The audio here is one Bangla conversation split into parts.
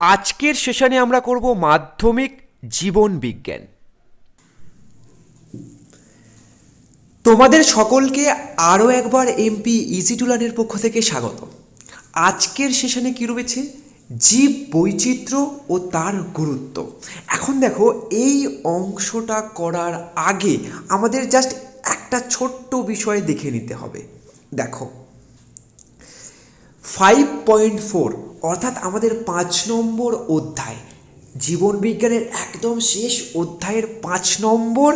আজকের সেশনে আমরা করব মাধ্যমিক জীবন বিজ্ঞান। তোমাদের সকলকে আরও একবার এমপি ইজি টু লার্নের পক্ষ থেকে স্বাগত। আজকের সেশনে কী রয়েছে? জীব বৈচিত্র্য ও তার গুরুত্ব। এখন দেখো, এই অংশটা করার আগে আমাদের জাস্ট একটা ছোট্ট বিষয় দেখে নিতে হবে। দেখো, 5.4 অর্থাৎ আমাদের 5 নম্বর অধ্যায়, জীবন বিজ্ঞানের একদম শেষ অধ্যায়ের 5 নম্বর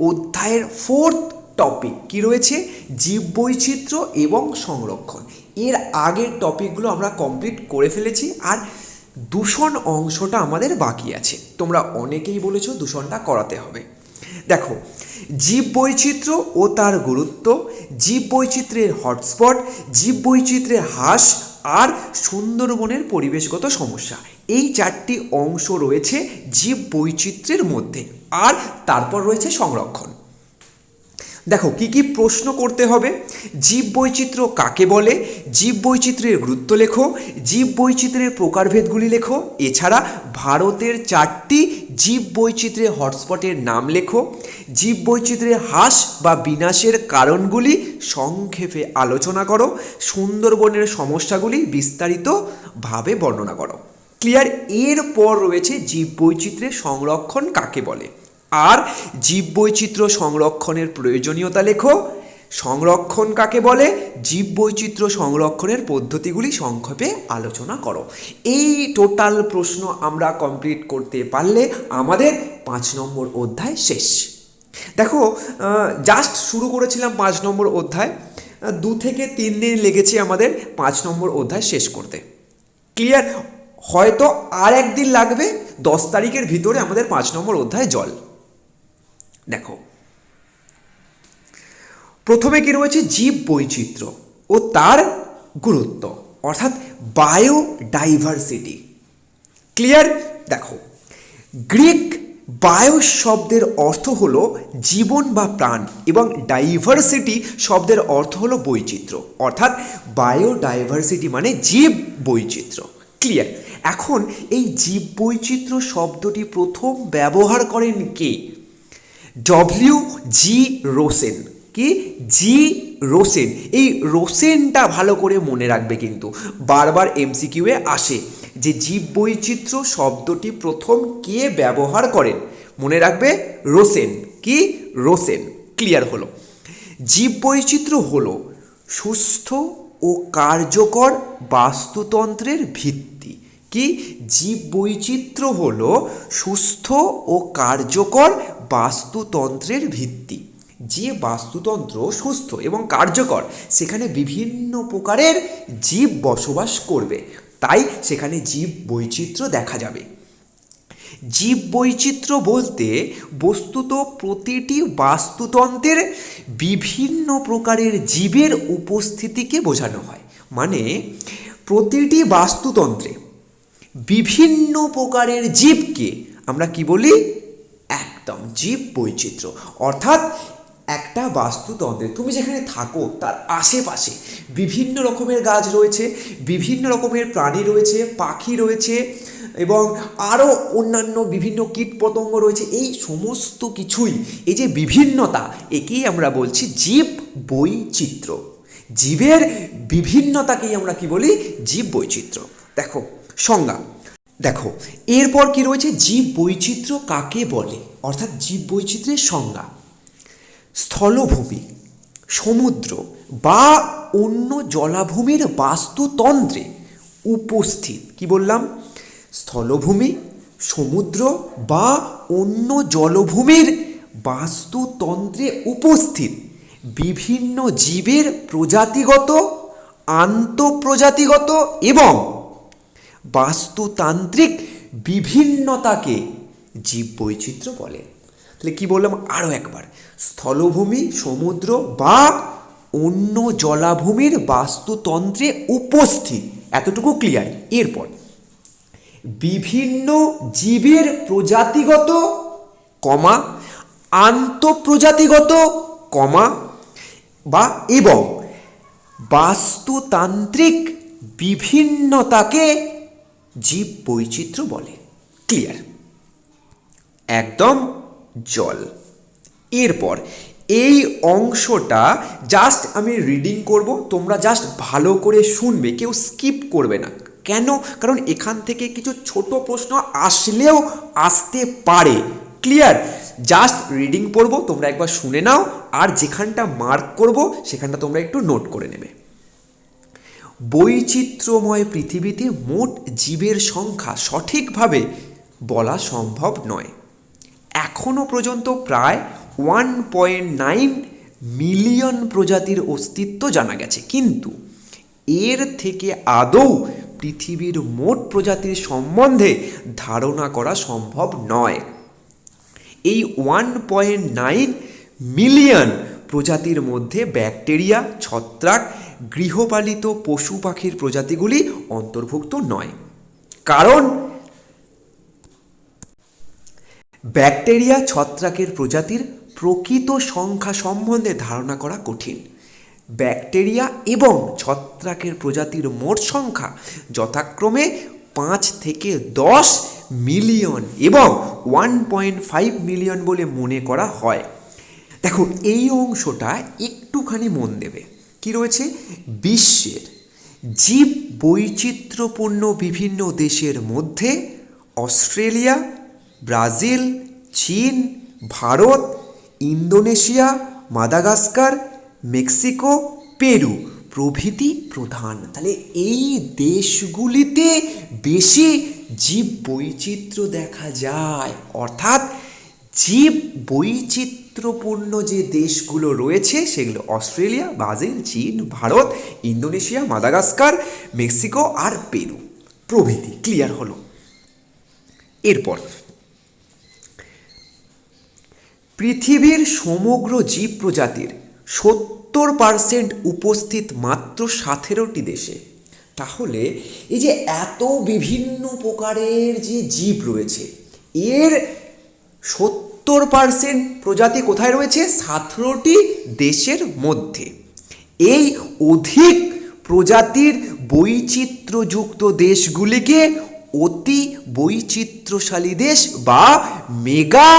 অধ্যায়ের 4th টপিক কী রয়েছে? জীববৈচিত্র্য এবং সংরক্ষণ। এর আগের টপিকগুলো আমরা কমপ্লিট করে ফেলেছি, আর দূষণ অংশটা আমাদের বাকি আছে। তোমরা অনেকেই বলেছো দূষণটা করাতে হবে। দেখো, জীববৈচিত্র্য ও তার গুরুত্ব, জীববৈচিত্র্যের হটস্পট, জীববৈচিত্র্যের হ্রাস আর সুন্দরবনের পরিবেশগত সমস্যা, এই 4টি অংশ রয়েছে জীববৈচিত্র্যের মধ্যে। আর তারপর রয়েছে সংরক্ষণ। দেখো, কি কি প্রশ্ন করতে হবে? জীববৈচিত্র্য কাকে বলে, জীববৈচিত্র্যের গুরুত্ব লেখো, জীববৈচিত্র্যের প্রকারভেদগুলি লেখো। এছাড়া ভারতের 4টি জীববৈচিত্র্যের হটস্পটের নাম লেখো। জীববৈচিত্র্যের হ্রাস বা বিনাশের কারণগুলি সংক্ষেপে আলোচনা করো। সুন্দরবনের সমস্যাগুলি বিস্তারিতভাবে বর্ণনা করো। ক্লিয়ার? এরপর রয়েছে জীববৈচিত্র্যের সংরক্ষণ কাকে বলে, আর জীববৈচিত্র্য সংরক্ষণের প্রয়োজনীয়তা লেখো। সংরক্ষণ কাকে বলে, জীববৈচিত্র্য সংরক্ষণের পদ্ধতিগুলি সংক্ষেপে আলোচনা করো। এই টোটাল প্রশ্ন আমরা কমপ্লিট করতে পারলে আমাদের 5 নম্বর অধ্যায় শেষ। দেখো, জাস্ট শুরু করেছিলাম 5 নম্বর অধ্যায়, 2 থেকে 3 দিন লেগেছে আমাদের 5 নম্বর অধ্যায় শেষ করতে। ক্লিয়ার? হয়তো আর একদিন লাগবে, 10 তারিখের ভিতরে আমাদের 5 নম্বর অধ্যায় জল। দেখো, প্রথমে কি রয়েছে? জীব বৈচিত্র্য ও তার গুরুত্ব, অর্থাৎ বায়োডাইভার্সিটি। ক্লিয়ার? দেখো, গ্রিক বায়োস শব্দের অর্থ হলো জীবন বা প্রাণ, এবং ডাইভার্সিটি শব্দের অর্থ হলো বৈচিত্র্য, অর্থাৎ বায়োডাইভার্সিটি মানে জীব বৈচিত্র্য। ক্লিয়ার? এখন এই জীব বৈচিত্র্য শব্দটি প্রথম ব্যবহার করেন কে? W.G. রোসেন। কি? জি রোসেন। এই রোসেনটা ভালো করে মনে রাখবে, কিন্তু বারবার এমসিকিউয়ে আসে যে জীববৈচিত্র্য শব্দটি প্রথম কে ব্যবহার করেন। মনে রাখবে, রোসেন। কি? রোসেন। ক্লিয়ার হলো? জীববৈচিত্র্য হলো সুস্থ ও কার্যকর বাস্তুতন্ত্রের ভিত্তি। কি? জীববৈচিত্র্য হলো সুস্থ ও কার্যকর বাস্তুতন্ত্রের ভিত্তি। যে বাস্তুতন্ত্র সুস্থ এবং কার্যকর, সেখানে বিভিন্ন প্রকারের জীব বসবাস করবে, তাই সেখানে জীব বৈচিত্র্য দেখা যাবে। জীব বৈচিত্র্য বলতে বস্তুত প্রতিটি বাস্তুতন্ত্রের বিভিন্ন প্রকারের জীবের উপস্থিতিকে বোঝানো হয়। মানে প্রতিটি বাস্তুতন্ত্রে বিভিন্ন প্রকারের জীবকে আমরা কি বলি? একদম জীব বৈচিত্র্য। অর্থাৎ একটা বাস্তুতন্ত্রে তুমি যেখানে থাকো তার আশেপাশে বিভিন্ন রকমের গাছ রয়েছে, বিভিন্ন রকমের প্রাণী রয়েছে, পাখি রয়েছে, এবং আরও অন্যান্য বিভিন্ন কীটপতঙ্গ রয়েছে। এই সমস্ত কিছুই, এই যে বিভিন্নতা, একেই আমরা বলছি জীব বৈচিত্র্য। জীবের বিভিন্নতাকেই আমরা কি বলি? জীব বৈচিত্র্য। দেখো সংজ্ঞা। দেখো, এরপর কি রয়েছে? জীব বৈচিত্র্য কাকে বলে, অর্থাৎ জীব বৈচিত্র্যের সংজ্ঞা। স্থলভূমি, সমুদ্র বা অন্য জলাভূমির বাস্তুতন্ত্রে উপস্থিত, কি বললাম? স্থলভূমি, সমুদ্র বা অন্য জলভূমির বাস্তুতন্ত্রে উপস্থিত বিভিন্ন জীবের প্রজাতিগত, আন্তঃপ্রজাতিগত এবং বাস্তুতান্ত্রিক বিভিন্নতাকে জীববৈচিত্র্য বলে। তাহলে কি বললাম আরও একবার? স্থলভূমি, সমুদ্র বা অন্য জলাভূমির বাস্তুতন্ত্রে উপস্থিত, এতটুকু ক্লিয়ার। এরপর বিভিন্ন জীবের প্রজাতিগত, কমা, আন্তঃপ্রজাতিগত, কমা, বা এবং বাস্তুতান্ত্রিক বিভিন্নতাকে জীব বৈচিত্র্য বলে। ক্লিয়ার? একদম জল। এরপর এই অংশটা জাস্ট আমি রিডিং করব, তোমরা জাস্ট ভালো করে শুনবে, কেউ স্কিপ করবে না। কেন? কারণ এখান থেকে কিছু ছোট প্রশ্ন আসলেও আসতে পারে। ক্লিয়ার? জাস্ট রিডিং পড়বো, তোমরা একবার শুনে নাও, আর যেখানটা মার্ক করব সেখানটা তোমরা একটু নোট করে নেবে। বৈচিত্র্যময় পৃথিবীতে মোট জীবের সংখ্যা সঠিকভাবে বলা সম্ভব নয়। এখনও পর্যন্ত প্রায় 1.9 মিলিয়ন প্রজাতির অস্তিত্ব জানা গেছে, কিন্তু এর থেকে আদৌ পৃথিবীর মোট প্রজাতির সম্বন্ধে ধারণা করা সম্ভব নয়। এই 1.9 মিলিয়ন প্রজাতির মধ্যে ব্যাকটেরিয়া, ছত্রাক, গৃহপালিত পশু পাখির প্রজাতিগুলি অন্তর্ভুক্ত নয়। কারণ ব্যাকটেরিয়া, ছত্রাকের প্রজাতির প্রকৃত সংখ্যা সম্বন্ধে ধারণা করা কঠিন। ব্যাকটেরিয়া এবং ছত্রাকের প্রজাতির মোট সংখ্যা যথাক্রমে 5 থেকে 10 মিলিয়ন এবং 1.5 মিলিয়ন বলে মনে করা হয়। দেখো, এই অংশটা একটুখানি মন দেবে। কি রয়েছে? বিশ্বের জীব বৈচিত্র্যপূর্ণ বিভিন্ন দেশের মধ্যে অস্ট্রেলিয়া, ব্রাজিল, চীন, Bharat, Indonesia, Madagascar, Mexico, Peru প্রভৃতি প্রধান। তাহলে এই দেশগুলিতে বেশি জীব বৈচিত্র্য দেখা যায়। অর্থাৎ জীব বৈচিত্র্যপূর্ণ যে দেশগুলো রয়েছে সেগুলো অস্ট্রেলিয়া, ব্রাজিল, চীন, ভারত, ইন্দোনেশিয়া, মাদাগাস্কার, মেক্সিকো আর পেরু প্রভৃতি। ক্লিয়ার হলো? এরপর পৃথিবীর সমগ্র জীব প্রজাতির 70% উপস্থিত মাত্র 17টি দেশে। তাহলে এই যে এত বিভিন্ন প্রকারের যে জীব রয়েছে, এর 70% প্রজাতি কোথায় রয়েছে? 17টি দেশের মধ্যে। এই অধিক প্রজাতির বৈচিত্র্যযুক্ত দেশগুলিকে অতি বৈচিত্র্যশালী দেশ বা মেগা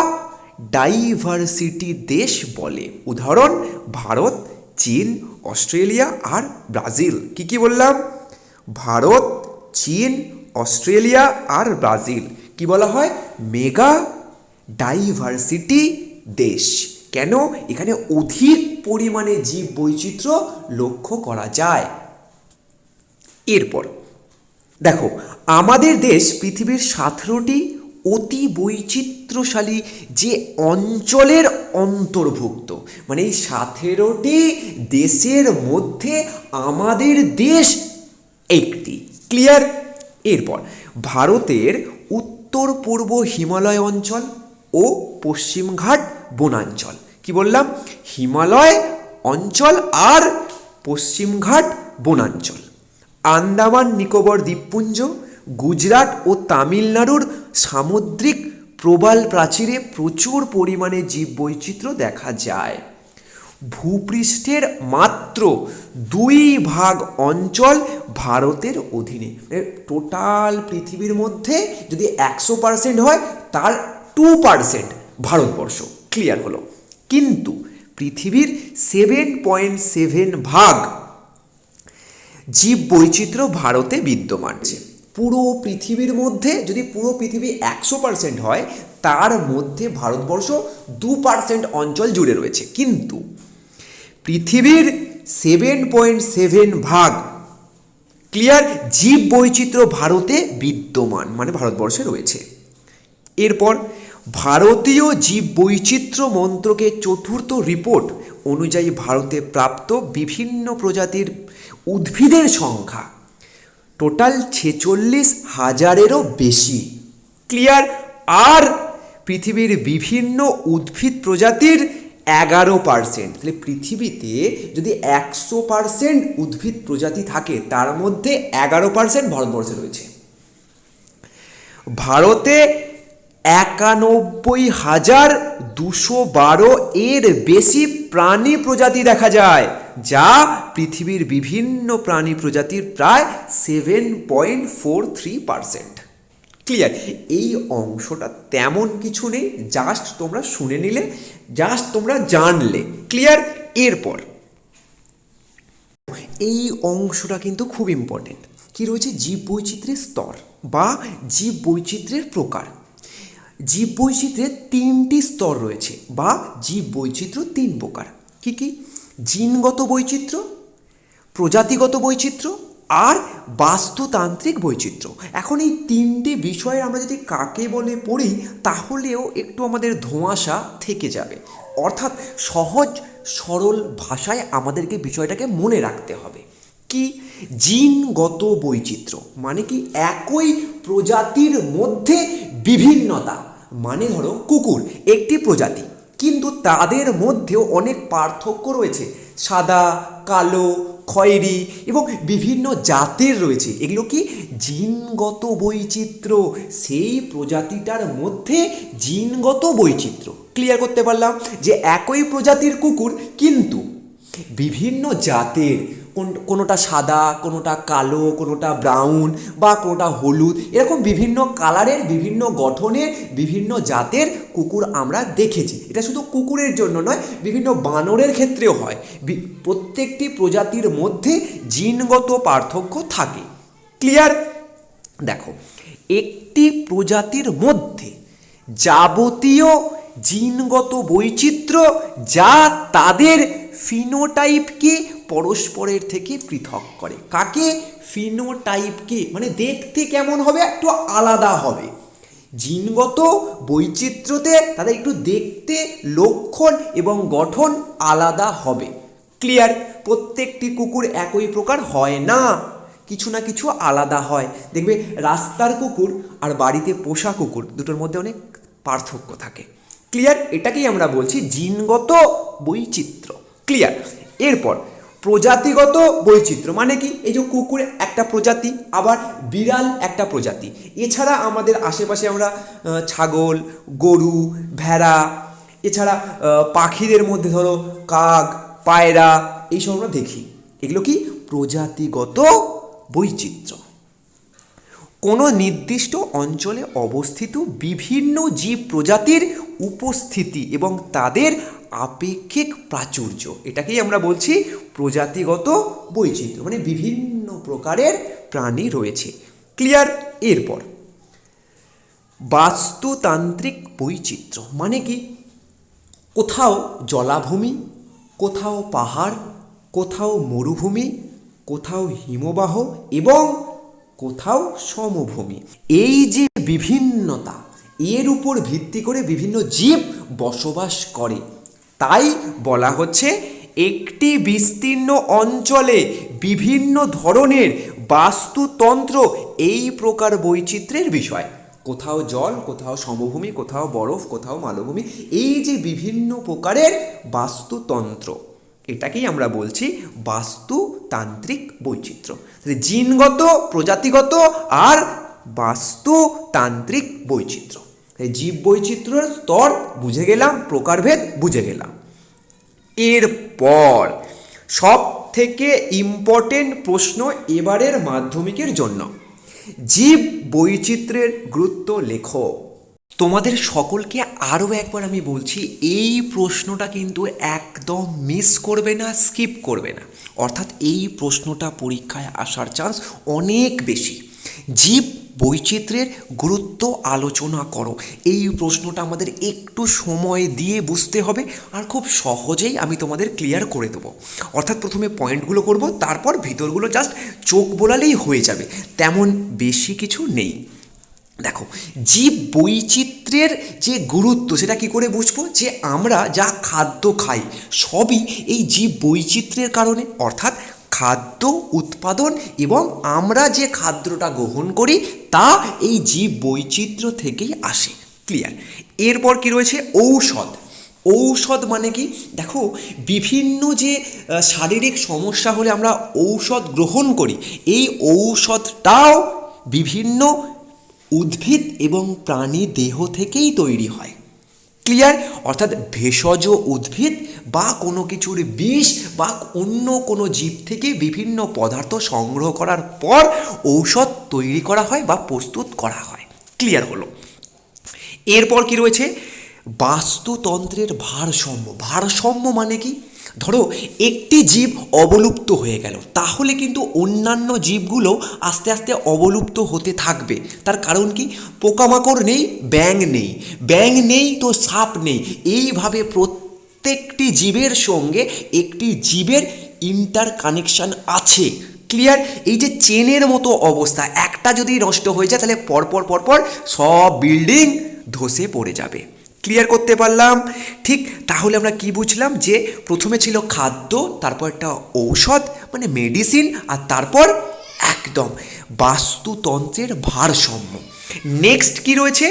ডাইভার্সিটি দেশ বলে। উদাহরণ: ভারত, চীন, অস্ট্রেলিয়া আর ব্রাজিল। কি বললাম? ভারত, চীন, অস্ট্রেলিয়া আর ব্রাজিল কি বলা হয়? মেগা ডাইভার্সিটি দেশ। কেন? এখানে অধিক পরিমাণে জীব বৈচিত্র্য লক্ষ্য করা যায়। এরপর দেখো, আমাদের দেশ পৃথিবীর 17টি অতি বৈচিত্র্যশালী যে অঞ্চলের অন্তর্ভুক্ত। মানে এই 17টি দেশের মধ্যে আমাদের দেশ একটি। ক্লিয়ার? এরপর ভারতের উত্তর পূর্ব হিমালয় অঞ্চল ও পশ্চিমঘাট বনাঞ্চল। কি বললাম? হিমালয় অঞ্চল আর পশ্চিমঘাট বনাঞ্চল। আন্দামান নিকোবর দ্বীপপুঞ্জ, গুজরাট ও তামিলনাড়ুর সামুদ্রিক প্রবাল প্রাচীরে প্রচুর পরিমাণে জীববৈচিত্র্য দেখা যায়। ভূপৃষ্ঠের মাত্র 2% অঞ্চল ভারতের অধীনে। টোটাল পৃথিবীর মধ্যে যদি 100% হয়, তার 2% ভারতবর্ষ। ক্লিয়ার হলো? কিন্তু পৃথিবীর 7.7% জীব বৈচিত্র্য ভারতে বিদ্যমান। পুরো পৃথিবীর মধ্যে যদি পুরো পৃথিবী 100% হয়, তার মধ্যে ভারতবর্ষ 2% অঞ্চল জুড়ে রয়েছে। কিন্তু পৃথিবীর 7.7% ক্লিয়ার জীব বৈচিত্র্য ভারতে বিদ্যমান, মানে ভারতবর্ষে রয়েছে। এরপর ভারতীয় জীব বৈচিত্র্য মন্ত্রকের 4th রিপোর্ট অনুযায়ী ভারতে প্রাপ্ত বিভিন্ন প্রজাতির উদ্ভিদের সংখ্যা টোটাল 46,000-এরও বেশি। ক্লিয়ার? আর পৃথিবীর বিভিন্ন উদ্ভিদ প্রজাতির 11%। তাহলে পৃথিবীতে যদি 100% উদ্ভিদ প্রজাতি থাকে, তার মধ্যে 11% ভারতবর্ষে রয়েছে। ভারতে 91,212 এর বেশি প্রাণী প্রজাতি দেখা যায়। যা পৃথিবীর বিভিন্ন প্রাণী প্রজাতির প্রায় 7.43%। ক্লিয়ার? এই অংশটা তেমন কিছু নেই, জাস্ট তোমরা শুনে নিলে, জাস্ট তোমরা জানলে। ক্লিয়ার? এরপর এই অংশটা কিন্তু খুব ইম্পর্টেন্ট। কি রয়েছে? জীববৈচিত্র্যের স্তর বা জীববৈচিত্র্যের প্রকার। জীববৈচিত্র্যের 3টি স্তর রয়েছে বা জীববৈচিত্র্য 3 প্রকার। কি কি? জিনগত বৈচিত্র্য, প্রজাতিগত বৈচিত্র্য আর বাস্তুতান্ত্রিক বৈচিত্র্য। এখন এই 3টে বিষয়ে আমরা যদি কাকে বলে পড়ি তাহলেও একটু আমাদের ধোঁয়াশা থেকে যাবে। অর্থাৎ সহজ সরল ভাষায় আমাদেরকে বিষয়টাকে মনে রাখতে হবে। কি? জিনগত বৈচিত্র্য মানে কি? একই প্রজাতির মধ্যে বিভিন্নতা। মানে ধরো কুকুর একটি প্রজাতি, কিন্তু তাদের মধ্যেও অনেক পার্থক্য রয়েছে। সাদা, কালো, খয়েরি এবং বিভিন্ন জাতের রয়েছে। এগুলো কি? জিনগত বৈচিত্র্য। সেই প্রজাতিটার মধ্যে জিনগত বৈচিত্র্য। ক্লিয়ার করতে পারলাম যে একই প্রজাতির কুকুর কিন্তু বিভিন্ন জাতের, কোনোটা সাদা, কোনোটা কালো, কোনোটা ব্রাউন বা কোনোটা হলুদ, এরকম বিভিন্ন কালারের, বিভিন্ন গঠনের, বিভিন্ন জাতের কুকুর আমরা দেখেছি। এটা শুধু কুকুরের জন্য নয়, বিভিন্ন বানরের ক্ষেত্রেও হয়। প্রত্যেকটি প্রজাতির মধ্যে জিনগত পার্থক্য থাকে। ক্লিয়ার? দেখো, একটি প্রজাতির মধ্যে যাবতীয় জিনগত বৈচিত্র্য যা তাদের ফিনোটাইপকে পরস্পরের থেকে পৃথক করে। কাকে? ফিনোটাইপকে, মানে দেখতে কেমন হবে? একটু আলাদা হবে। জিনগত বৈচিত্র্যতে তাদের একটু দেখতে, লক্ষণ এবং গঠন আলাদা হবে। ক্লিয়ার? প্রত্যেকটি কুকুর একই প্রকার হয় না, কিছু না কিছু আলাদা হয়। দেখবে রাস্তার কুকুর আর বাড়িতে পোষা কুকুর দুটোর মধ্যে অনেক পার্থক্য থাকে। ক্লিয়ার? এটাকেই আমরা বলছি জিনগত বৈচিত্র্য। ক্লিয়ার? এরপর প্রজাতিগত বৈচিত্র্য মানে কি? এই যে কুকুর একটা প্রজাতি, আবার বিড়াল একটা প্রজাতি। এছাড়া আমাদের আশেপাশে আমরা ছাগল, গরু, ভেড়া, এছাড়া পাখিদের মধ্যে ধরো কাক, পায়রা, এইসব আমরা দেখি। এগুলো কি? প্রজাতিগত বৈচিত্র্য। কোনো নির্দিষ্ট অঞ্চলে অবস্থিত বিভিন্ন জীব প্রজাতির উপস্থিতি এবং তাদের আপেক্ষিক প্রাচুর্য, এটাকেই আমরা বলছি প্রজাতিগত বৈচিত্র্য। মানে বিভিন্ন প্রকারের প্রাণী রয়েছে। ক্লিয়ার? এরপর বাস্তুতান্ত্রিক বৈচিত্র্য মানে কি? কোথাও জলাভূমি, কোথাও পাহাড়, কোথাও মরুভূমি, কোথাও হিমবাহ এবং কোথাও সমভূমি। এই যে বিভিন্নতা, এর উপর ভিত্তি করে বিভিন্ন জীব বসবাস করে। তাই বলা হচ্ছে একটি বিস্তীর্ণ অঞ্চলে বিভিন্ন ধরনের বাস্তুতন্ত্র এই প্রকার বৈচিত্র্যের বিষয়। কোথাও জল, কোথাও সমভূমি, কোথাও বরফ, কোথাও মালভূমি, এই যে বিভিন্ন প্রকারের বাস্তুতন্ত্র, এটাকেই আমরা বলছি বাস্তুতান্ত্রিক বৈচিত্র্য। জিনগত, প্রজাতিগত আর বাস্তুতান্ত্রিক বৈচিত্র্য। জীব বৈচিত্র্যের স্তর বুঝে গেলাম, প্রকারভেদ বুঝে গেলাম। এরপর সব থেকে ইম্পর্টেন্ট প্রশ্ন এবারের মাধ্যমিকের জন্য, জীব বৈচিত্র্যের গুরুত্ব লেখো। তোমাদের সকলকে আরও একবার আমি বলছি, এই প্রশ্নটা কিন্তু একদম মিস করবে না, স্কিপ করবে না। অর্থাৎ এই প্রশ্নটা পরীক্ষায় আসার চান্স অনেক বেশি। জীব বৈচিত্র্যের গুরুত্ব আলোচনা করো, এই প্রশ্নটা আমাদের একটু সময় দিয়ে বুঝতে হবে, আর খুব সহজেই আমি তোমাদের ক্লিয়ার করে দেবো। অর্থাৎ প্রথমে পয়েন্টগুলো করব, তারপর ভিতরগুলো জাস্ট চোখ বোলালেই হয়ে যাবে, তেমন বেশি কিছু নেই। দেখো, জীব বৈচিত্র্যের যে গুরুত্ব সেটা কি করে বুঝবো? যে আমরা যা খাদ্য খাই সবই এই জীব বৈচিত্র্যের কারণে। অর্থাৎ খাদ্য উৎপাদন এবং আমরা যে খাদ্যটা গ্রহণ করি তা এই জীব বৈচিত্র্য থেকেই আসে। ক্লিয়ার? এরপর কি রয়েছে? ঔষধ। ঔষধ মানে কি? দেখো, বিভিন্ন যে শারীরিক সমস্যা হলে আমরা ঔষধ গ্রহণ করি, এই ঔষধটাও বিভিন্ন উদ্ভিদ এবং প্রাণী দেহ থেকেই তৈরি হয়। ক্লিয়ার? অর্থাৎ ভেষজ উদ্ভিদ বা কোনো কিছুর বিষ বা অন্য কোনো জীব থেকে বিভিন্ন পদার্থ সংগ্রহ করার পর ঔষধ তৈরি করা হয় বা প্রস্তুত করা হয়। ক্লিয়ার হলো? এরপর কি রয়েছে? বাস্তুতন্ত্রের ভারসাম্য। ভারসাম্য মানে কি? ধরো একটি জীব অবলুপ্ত হয়ে গেল, তাহলে কিন্তু অন্যান্য জীবগুলো আস্তে আস্তে অবলুপ্ত হতে থাকবে। তার কারণ কি? পোকামাকড় নেই, ব্যাঙ নেই তো সাপ নেই। এইভাবে প্রত্যেকটি জীবের সঙ্গে একটি জীবের ইন্টার কানেকশান আছে। ক্লিয়ার? এই যে চেনের মতো অবস্থা, একটা যদি নষ্ট হয়ে যায় তাহলে পরপর সব বিল্ডিং ধসে পড়ে যাবে। ক্লিয়ার করতে পারলাম? ঠিক, তাহলে আমরা কি বুঝলাম? যে প্রথমে ছিল খাদ্য, তারপর একটা ঔষধ মানে মেডিসিন, আর তারপর একদম বাস্তুতন্ত্রের ভারসাম্য। নেক্সট কি রয়েছে?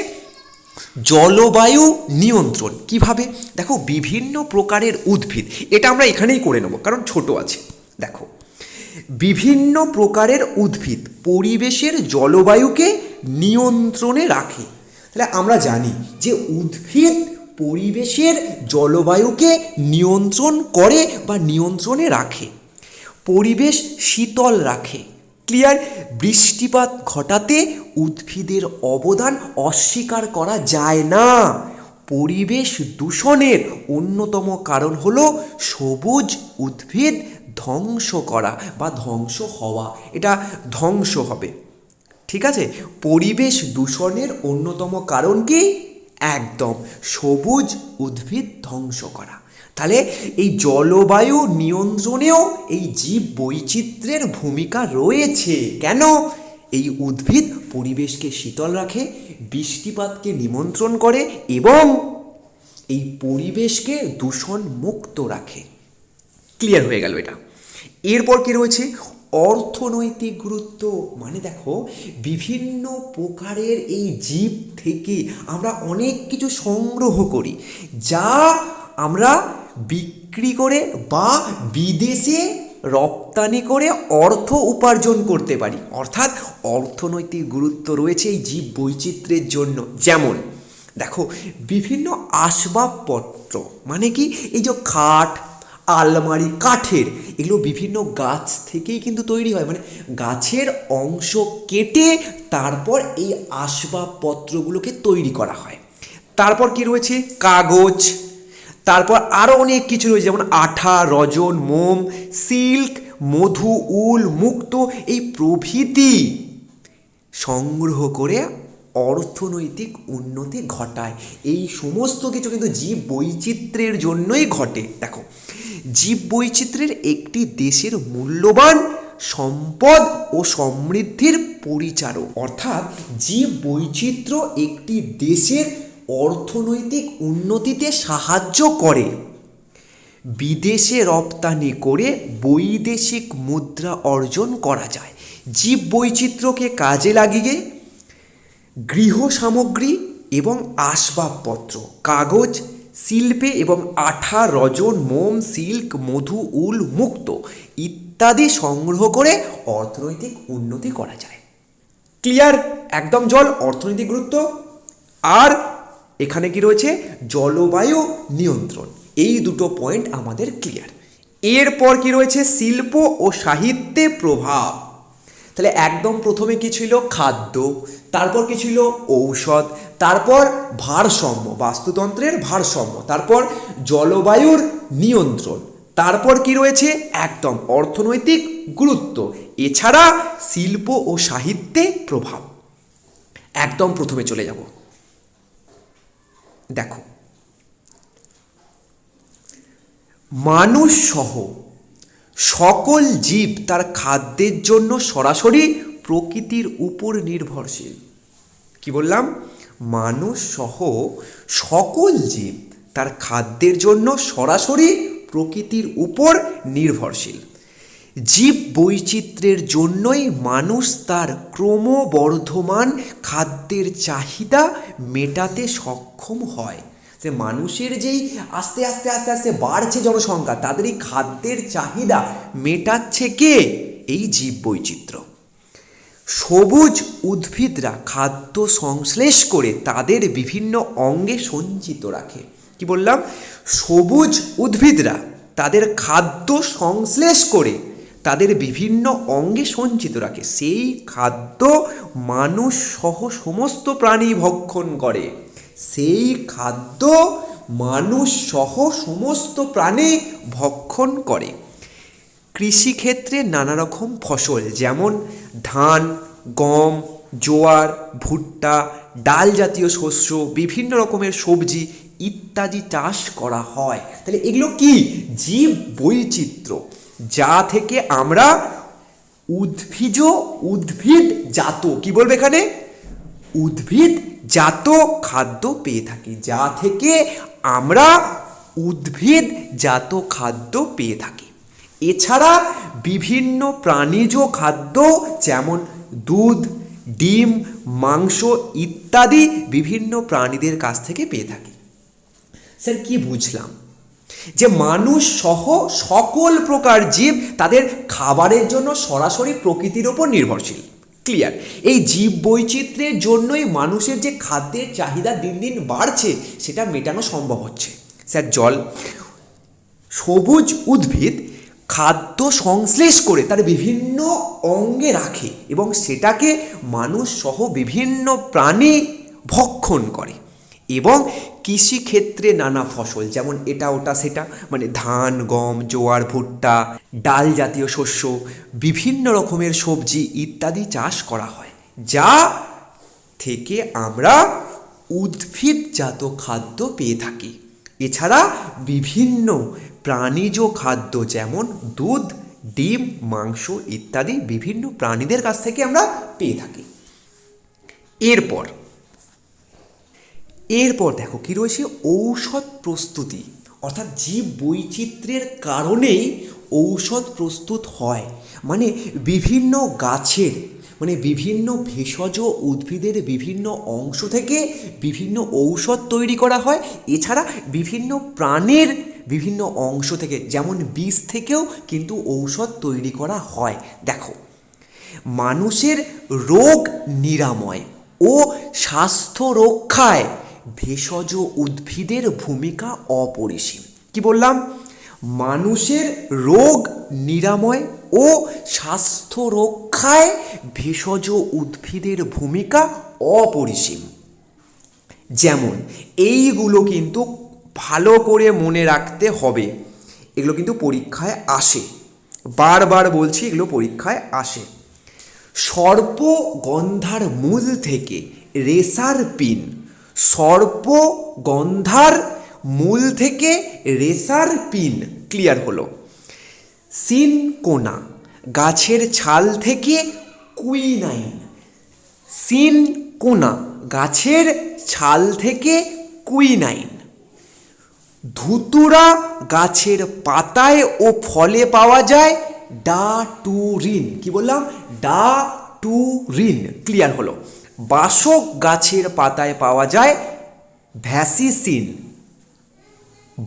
জলবায়ু নিয়ন্ত্রণ। কিভাবে? দেখো বিভিন্ন প্রকারের উদ্ভিদ, এটা আমরা এখানেই করে নেব কারণ ছোট আছে। দেখো বিভিন্ন প্রকারের উদ্ভিদ পরিবেশের জলবায়ুকে নিয়ন্ত্রণে রাখে। তাহলে আমরা জানি যে উদ্ভিদ পরিবেশের জলবায়ুকে নিয়ন্ত্রণ করে বা নিয়ন্ত্রণে রাখে। পরিবেশ শীতল রাখে। ক্লিয়ার? বৃষ্টিপাত ঘটাতে উদ্ভিদের অবদান অস্বীকার করা যায় না। পরিবেশ দূষণের অন্যতম কারণ হলো সবুজ উদ্ভিদ ধ্বংস করা বা ধ্বংস হওয়া। এটা ধ্বংস হবে। ঠিক আছে? পরিবেশ দূষণের অন্যতম কারণ কি? একদম সবুজ উদ্ভিদ ধ্বংস করা। তাহলে এই জলবায়ু নিয়ন্ত্রণেও এই জীব বৈচিত্র্যের ভূমিকা রয়েছে। কেন? এই উদ্ভিদ পরিবেশকে শীতল রাখে, বৃষ্টিপাতকে নিমন্ত্রণ করে এবং এই পরিবেশকে দূষণ মুক্ত রাখে। ক্লিয়ার হয়ে গেল এটা? এরপর কি রয়েছে? অর্থনৈতিক গুরুত্ব। মানে দেখো বিভিন্ন প্রকারের এই জীব থেকে আমরা অনেক কিছু সংগ্রহ করি, যা আমরা বিক্রি করে বা বিদেশে রপ্তানি করে অর্থ উপার্জন করতে পারি। অর্থাৎ অর্থনৈতিক গুরুত্ব রয়েছে এই জীব বৈচিত্র্যের জন্য। যেমন দেখো বিভিন্ন আসবাবপত্র, মানে কি? এই যে খাট, আলমারি, কাঠের, এগুলো বিভিন্ন গাছ থেকেই কিন্তু তৈরি হয়। মানে গাছের অংশ কেটে তারপর এই আসবাবপত্রগুলোকে তৈরি করা হয়। তারপর কি রয়েছে? কাগজ। তারপর আরও অনেক কিছু রয়েছে, যেমন আঠা, রজন, মোম, সিল্ক, মধু, উল, মুক্ত, এই প্রভৃতি সংগ্রহ করে অর্থনৈতিক উন্নতি ঘটায়। এই সমস্ত কিছু কিন্তু জীব বৈচিত্র্যের জন্যই ঘটে। দেখো জীব বৈচিত্র্যের একটি দেশের মূল্যবান সম্পদ ও সমৃদ্ধির পরিচারক। অর্থাৎ জীব বৈচিত্র্য একটি দেশের অর্থনৈতিক উন্নতিতে সাহায্য করে। বিদেশে রপ্তানি করে বৈদেশিক মুদ্রা অর্জন করা যায়। জীব বৈচিত্র্যকে কাজে লাগিয়ে গৃহ সামগ্রী এবং আসবাবপত্র, কাগজ শিল্পে এবং আঠা, রজন, মোম, সিল্ক, মধু, উল, মুক্ত ইত্যাদি সংগ্রহ করে অর্থনৈতিক উন্নতি করা যায়। ক্লিয়ার? একদম জল অর্থনৈতিক গুরুত্ব। আর এখানে কি রয়েছে? জলবায়ু নিয়ন্ত্রণ। এই দুটো পয়েন্ট আমাদের ক্লিয়ার। এরপর কি রয়েছে? শিল্প ও সাহিত্যে প্রভাব। তাহলে একদম প্রথমে কি ছিল? খাদ্য, তারপর কি ছিল? ঔষধ, তারপর ভারসাম্য, বাস্তুতন্ত্রের ভারসাম্য, তারপর জলবায়ুর নিয়ন্ত্রণ, তারপর কি রয়েছে? একদম অর্থনৈতিক গুরুত্ব, এছাড়া শিল্প ও সাহিত্যে প্রভাব। একদম প্রথমে চলে যাব। দেখো মানুষ সহ সকল জীব তার খাদ্যের জন্য সরাসরি প্রকৃতির উপর নির্ভরশীল। কি বললাম? মানুষ সহ সকল জীব তার খাদ্যের জন্য সরাসরি প্রকৃতির উপর নির্ভরশীল। জীব বৈচিত্র্যের জন্যই মানুষ তার ক্রমবর্ধমান খাদ্যের চাহিদা মেটাতে সক্ষম হয়। যে মানুষের যেই আস্তে আস্তে আস্তে আস্তে বাড়ছে জনসংখ্যা, তাদের এই খাদ্যের চাহিদা মেটাচ্ছে কে? এই জীব বৈচিত্র্য। সবুজ উদ্ভিদরা খাদ্য সংশ্লেষ করে তাদের বিভিন্ন অঙ্গে সঞ্চিত রাখে। কি বললাম? সবুজ উদ্ভিদরা তাদের খাদ্য সংশ্লেষ করে তাদের বিভিন্ন অঙ্গে সঞ্চিত রাখে। সেই খাদ্য মানুষ সহ সমস্ত প্রাণী ভক্ষণ করে। সেই খাদ্য মানুষ সহ সমস্ত প্রাণী ভক্ষণ করে। কৃষিক্ষেত্রে নানা রকম ফসল যেমন ধান, গম, জোয়ার, ভুট্টা, ডাল জাতীয় শস্য, বিভিন্ন রকমের সবজি ইত্যাদি চাষ করা হয়। তাহলে এগুলো কি? জীব বৈচিত্র্য, যা থেকে আমরা উদ্ভিদ জাত, কি বলবো এখানে? উদ্ভিদ জাত খাদ্য পেয়ে থাকি, যা থেকে আমরা উদ্ভিদ জাত খাদ্য পেয়ে থাকি। এছাড়া বিভিন্ন প্রাণীজ খাদ্য যেমন দুধ, ডিম, মাংস ইত্যাদি বিভিন্ন প্রাণীদের কাছ থেকে পেয়ে থাকি। স্যার কি বুঝলাম? যে মানুষ সহ সকল প্রকার জীব তাদের খাবারের জন্য সরাসরি প্রকৃতির ওপর নির্ভরশীল। ক্লিয়ার? এই জীব বৈচিত্র্যের জন্যই মানুষের যে খাদ্যের চাহিদা দিন দিন বাড়ছে সেটা মেটানো সম্ভব হচ্ছে। স্যার জল, সবুজ উদ্ভিদ খাদ্য সংশ্লেষ করে তার বিভিন্ন অঙ্গে রাখে এবং সেটাকে মানুষ সহ বিভিন্ন প্রাণী ভক্ষণ করে। এবং কৃষিক্ষেত্রে নানা ফসল যেমন এটা ওটা সেটা, মানে ধান, গম, জোয়ার, ভুট্টা, ডাল জাতীয় শস্য, বিভিন্ন রকমের সবজি ইত্যাদি চাষ করা হয়, যা থেকে আমরা উদ্ভিদজাত খাদ্য পেয়ে থাকি। এছাড়া বিভিন্ন প্রাণীজ খাদ্য যেমন দুধ, ডিম, মাংস ইত্যাদি বিভিন্ন প্রাণীদের কাছ থেকে আমরা পেয়ে থাকি। এরপর দেখো কি রয়েছে? ঔষধ প্রস্তুতি, অর্থাৎ জীব বৈচিত্র্যের কারণেই ঔষধ প্রস্তুত হয়। মানে বিভিন্ন গাছের, মানে বিভিন্ন ভেষজ উদ্ভিদের বিভিন্ন অংশ থেকে বিভিন্ন ঔষধ তৈরি করা হয়। এছাড়া বিভিন্ন প্রাণীর বিভিন্ন অংশ থেকে, যেমন বীজ থেকেও কিন্তু ঔষধ তৈরি করা হয়। দেখো, মানুষের রোগ নিরাময় ও স্বাস্থ্য রক্ষায় ভেষজ উদ্ভিদের ভূমিকা অপরিসীম। কি বললাম? মানুষের রোগ নিরাময় ও স্বাস্থ্য রক্ষায় ভেষজ উদ্ভিদের ভূমিকা অপরিসীম। যেমন এইগুলো কিন্তু ভালো করে মনে রাখতে হবে, এগুলো কিন্তু পরীক্ষায় আসে, বারবার বলছি এগুলো পরীক্ষায় আসে। সর্পগন্ধার মূল থেকে রেশার পিন, সর্পগন্ধার মূল থেকে রেশার পিন, ক্লিয়ার হলো। সিনকোনা গাছের ছাল থেকে কুইনাইন, সিনকোনা গাছের ছাল থেকে কুইনাইন। ধুতুরা গাছের পাতায় ও ফলে পাওয়া যায় ডাটুরিন। কি বললাম? ডাটুরিন, ক্লিয়ার হলো। বাসক গাছের পাতায় পাওয়া যায় ভ্যাসিসিন,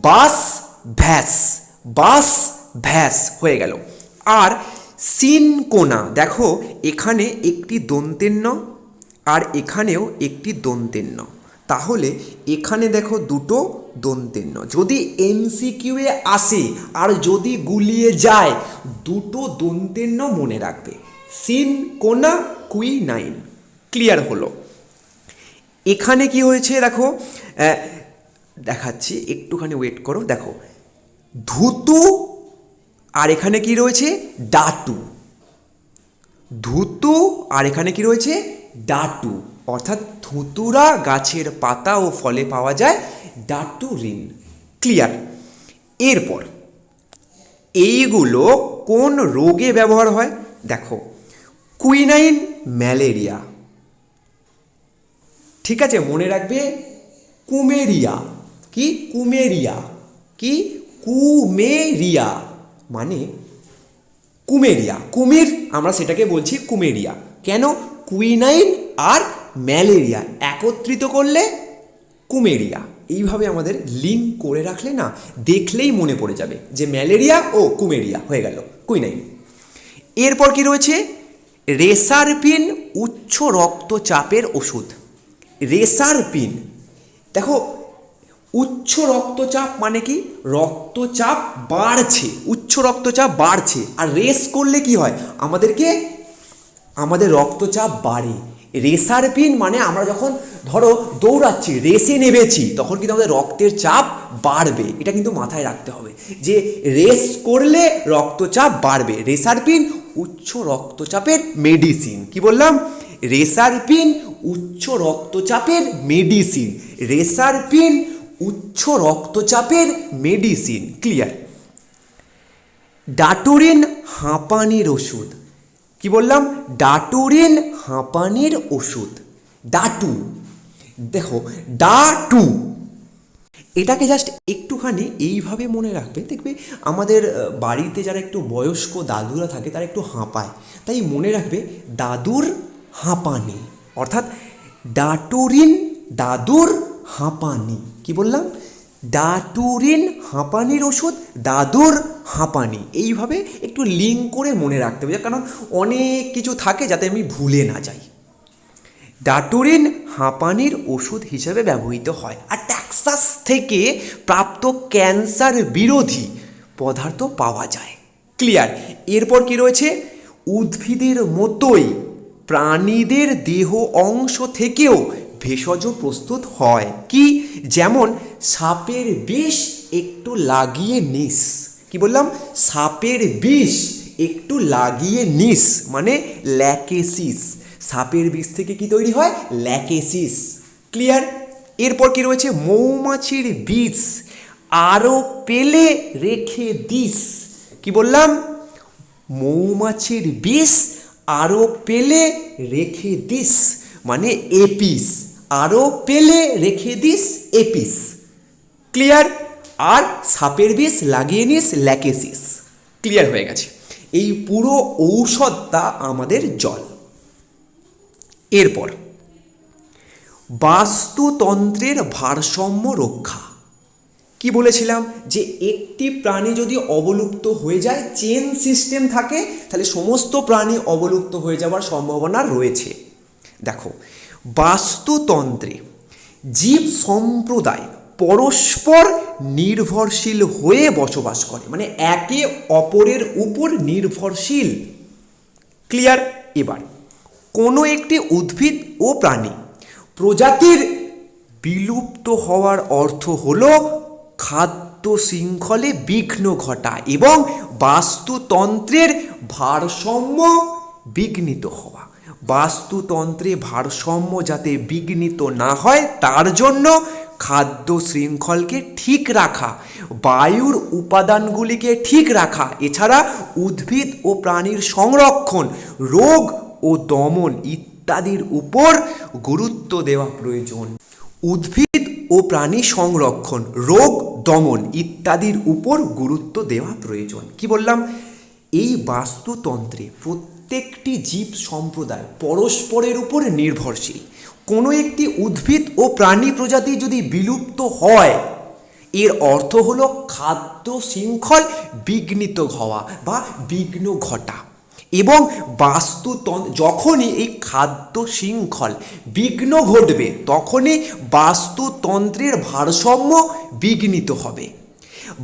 বাস ভ্যাস হয়ে গেল। আর সিনকোনা, দেখো এখানে একটি দন্তেন্য আর এখানেও একটি দন্তেন্য, তাহলে এখানে দেখো দুটো দন্তেন্য। যদি এমসিকিউয়ে আসে আর যদি গুলিয়ে যায়, দুটো দন্তেন্য মনে রাখবে, সিনকোনা, কুইনাইন, ক্লিয়ার হলো। এখানে কি হয়েছে দেখো, দেখাচ্ছি, একটুখানি ওয়েট করো। দেখো ধুতু আর এখানে কি রয়েছে? ডাটু। ধুতু আর এখানে কি রয়েছে? ডাটু, অর্থাৎ ধুতুরা গাছের পাতা ও ফলে পাওয়া যায় ডাটুরিন, ক্লিয়ার। এরপর এইগুলো কোন রোগে ব্যবহার হয়? দেখো কুইনাইন ম্যালেরিয়া, ঠিক আছে, মনে রাখবে কুমেরিয়া। কি? কুমেরিয়া। কি? কুমেরিয়া মানে কুমেরিয়া, কুমির, আমরা সেটাকে বলছি কুমেরিয়া। কেন? কুইনাইন আর ম্যালেরিয়া একত্রিত করলে কুমেরিয়া। এইভাবে আমাদের লিঙ্ক করে রাখলে না, দেখলেই মনে পড়ে যাবে যে ম্যালেরিয়া ও কুমেরিয়া হয়ে গেল কুইনাইন। এরপর কি রয়েছে? রেসারপিন উচ্চ রক্তচাপের ওষুধ। রেসারপিন, দেখো উচ্চ রক্তচাপ মানে কি? রক্তচাপ বাড়ছে, উচ্চ রক্তচাপ বাড়ছে। আর রেস করলে কি হয়? আমাদের রক্তচাপ বাড়ে। রেসারপিন মানে আমরা যখন ধরো দৌড়াচ্ছি, রেসে নেমেছি, তখন কিন্তু আমাদের রক্তের চাপ বাড়বে। এটা কিন্তু মাথায় রাখতে হবে যে রেস করলে রক্তচাপ বাড়বে। রেসারপিন উচ্চ রক্তচাপের মেডিসিন। কি বললাম? রেসারপিন উচ্চ রক্তচাপের মেডিসিন। রেসারপিন উচ্চ রক্তচাপের মেডিসিন। ক্লিয়ার? ডাটোরিন হাঁপানির ওষুধ। কি বললাম? ডাটোরিন হাঁপানির ওষুধ। ডাটু, দেখো ডাটু, এটাকে জাস্ট একটুখানি এইভাবে মনে রাখবে। দেখবে আমাদের বাড়িতে যারা একটু বয়স্ক দাদুরা থাকে তারা একটু হাঁপায়, তাই মনে রাখবে দাদুর হাঁপানি, অর্থাৎ ডাটোরিন দাদুর হাঁপানি। কি বললাম? ডাটোরিন হাঁপানির ওষুধ, দাদুর হাঁপানি। এইভাবে একটু লিঙ্ক করে মনে রাখতে হবে, কারণ অনেক কিছু থাকে যাতে আমি ভুলে না যাই। ডাটোরিন হাঁপানির ওষুধ হিসেবে ব্যবহৃত হয়। আর টেক্সাস থেকে প্রাপ্ত ক্যান্সার বিরোধী পদার্থ পাওয়া যায়। ক্লিয়ার? এরপর কি রয়েছে? উদ্ভিদের মতোই প্রাণীদের দেহ অংশ থেকেও ভেষজ প্রস্তুত হয়। কি? যেমন সাপের বিষ একটু লাগিয়ে নিস। কি বললাম? সাপের বিষ একটু লাগিয়ে নিস মানে ল্যাকেসিস। সাপের বিষ থেকে কি তৈরি হয়? ল্যাকেসিস। ক্লিয়ার? এরপর কি রয়েছে? মৌমাছির বিষ আরও পেলে রেখে দিস। কি বললাম? মৌমাছির বিষ আরও পেলে রেখে দিস মানে এপিস। আরও পেলে রেখে দিস এপিস। ক্লিয়ার? আর সাপের বিষ লাগিয়ে নিস ল্যাকেসিস। ক্লিয়ার হয়ে গেছে? এই পুরো ঔষধটা আমাদের জল। এরপর বাস্তুতন্ত্রের ভারসাম্য রক্ষা। কি বলেছিলাম? যে একটি প্রাণী যদি অবলুপ্ত হয়ে যায়, চেন সিস্টেম থাকে, তাহলে সমস্ত প্রাণী অবলুপ্ত হয়ে যাওয়ার সম্ভাবনা রয়েছে। দেখো, বাস্তুতন্ত্রে জীব সম্প্রদায় পরস্পর নির্ভরশীল হয়ে বসবাস করে, মানে একে অপরের উপর নির্ভরশীল। ক্লিয়ার? এবার কোনো একটি উদ্ভিদ ও প্রাণী প্রজাতির বিলুপ্ত হওয়ার অর্থ হলো খাদ্য শৃঙ্খলে বিঘ্ন ঘটা এবং বাস্তুতন্ত্রের ভারসাম্য বিঘ্নিত হওয়া। বাস্তুতন্ত্রে ভারসাম্য যাতে বিঘ্নিত না হয় তার জন্য খাদ্য শৃঙ্খলকে ঠিক রাখা, বায়ুর উপাদানগুলিকে ঠিক রাখা, এছাড়া উদ্ভিদ ও প্রাণীর সংরক্ষণ, রোগ ও দমন ইত্যাদির উপর গুরুত্ব দেওয়া প্রয়োজন। উদ্ভিদ ও প্রাণী সংরক্ষণ, রোগ দমন ইত্যাদির উপর গুরুত্ব দেওয়া প্রয়োজন। কি বললাম? এই বাস্তুতন্ত্রে প্রত্যেকটি জীব সম্প্রদায় পরস্পরের উপর নির্ভরশীল। কোনো একটি উদ্ভিদ ও প্রাণী প্রজাতি যদি বিলুপ্ত হয়, এর অর্থ হলো খাদ্য শৃঙ্খল বিঘ্নিত হওয়া বা বিঘ্ন ঘটা। এবং বাস্তুতন্ত্র যখনই এই খাদ্য শৃঙ্খল বিঘ্ন ঘটবে, তখনই বাস্তুতন্ত্রের ভারসাম্য বিঘ্নিত হবে।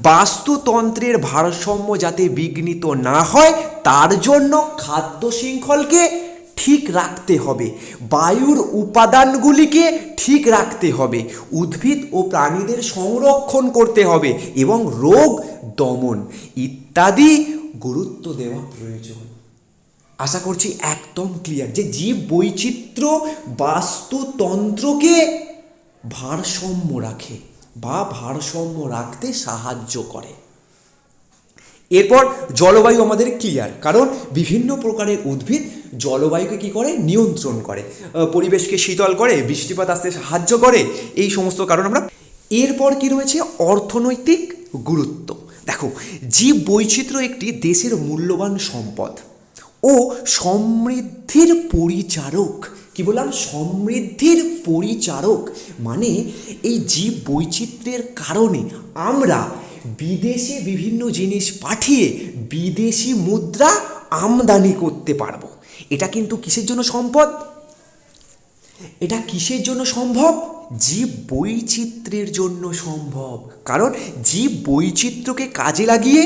বাস্তুতন্ত্রের ভারসাম্য যাতে বিঘ্নিত না হয় তার জন্য খাদ্য শৃঙ্খলকে ঠিক রাখতে হবে, বায়ুর উপাদানগুলিকে ঠিক রাখতে হবে, উদ্ভিদ ও প্রাণীদের সংরক্ষণ করতে হবে এবং রোগ দমন ইত্যাদি গুরুত্ব দেওয়া প্রয়োজন। আশা করছি একদম ক্লিয়ার যে জীব বৈচিত্র্য বাস্তুতন্ত্রকে ভারসাম্য রাখে বা ভারসাম্য রাখতে সাহায্য করে। এরপর জলবায়ু আমাদের ক্লিয়ার, কারণ বিভিন্ন প্রকারের উদ্ভিদ জলবায়ুকে কি করে? নিয়ন্ত্রণ করে, পরিবেশকে শীতল করে, বৃষ্টিপাত আসতে সাহায্য করে, এই সমস্ত কারণ আমরা। এরপর কি রয়েছে? অর্থনৈতিক গুরুত্ব। দেখো, জীব বৈচিত্র্য একটি দেশের মূল্যবান সম্পদ ও সমৃদ্ধির পরিচারক। কি বললাম? সমৃদ্ধির পরিচারক মানে এই জীব বৈচিত্র্যের কারণে আমরা বিদেশে বিভিন্ন জিনিস পাঠিয়ে বিদেশি মুদ্রা আমদানি করতে পারবো। এটা কিন্তু কিসের জন্য সম্পদ? এটা কিসের জন্য সম্ভব? জীব বৈচিত্র্যের জন্য সম্ভব। কারণ জীব বৈচিত্র্যকে কাজে লাগিয়ে